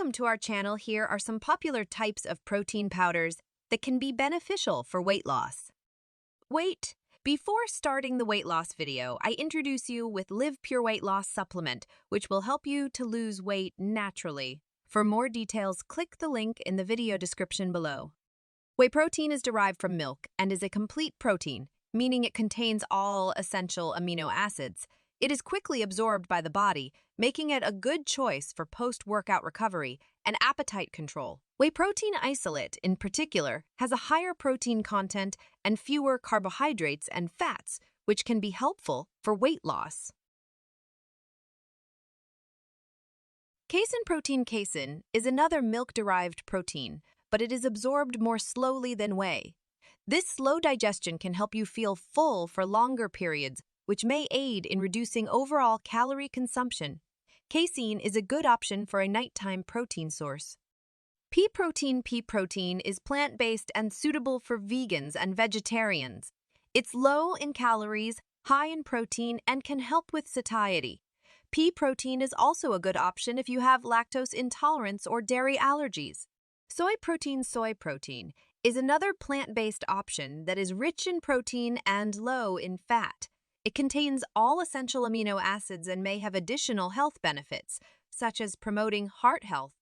Welcome to our channel. Here are some popular types of protein powders that can be beneficial for weight loss. Wait! Before starting the weight loss video, I introduce you with Live Pure Weight Loss Supplement, which will help you to lose weight naturally. For more details, click the link in the video description below. Whey protein is derived from milk and is a complete protein, meaning it contains all essential amino acids. It is quickly absorbed by the body, making it a good choice for post-workout recovery and appetite control. Whey protein isolate, in particular, has a higher protein content and fewer carbohydrates and fats, which can be helpful for weight loss. Casein protein casein is another milk-derived protein, but it is absorbed more slowly than whey. This slow digestion can help you feel full for longer periods, which may aid in reducing overall calorie consumption. Casein is a good option for a nighttime protein source. Pea protein is plant-based and suitable for vegans and vegetarians. It's low in calories, high in protein, and can help with satiety. Pea protein is also a good option if you have lactose intolerance or dairy allergies. Soy protein is another plant-based option that is rich in protein and low in fat. It contains all essential amino acids and may have additional health benefits, such as promoting heart health.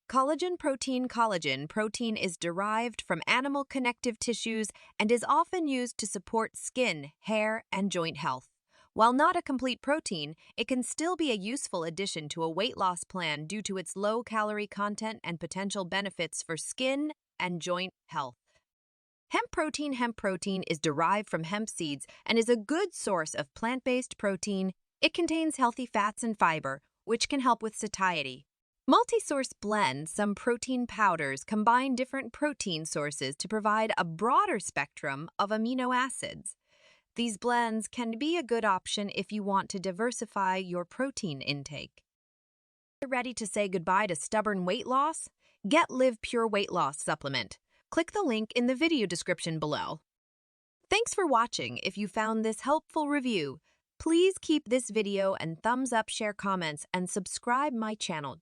Collagen protein is derived from animal connective tissues and is often used to support skin, hair, and joint health. While not a complete protein, it can still be a useful addition to a weight loss plan due to its low calorie content and potential benefits for skin and joint health. Hemp protein is derived from hemp seeds and is a good source of plant-based protein. It contains healthy fats and fiber, which can help with satiety. Multi-source blends, some protein powders combine different protein sources to provide a broader spectrum of amino acids. These blends can be a good option if you want to diversify your protein intake. Ready to say goodbye to stubborn weight loss? Get Live Pure Weight Loss Supplement. Click the link in the video description below. Thanks for watching. If you found this helpful review, please keep this video and thumbs up, share comments, and subscribe my channel.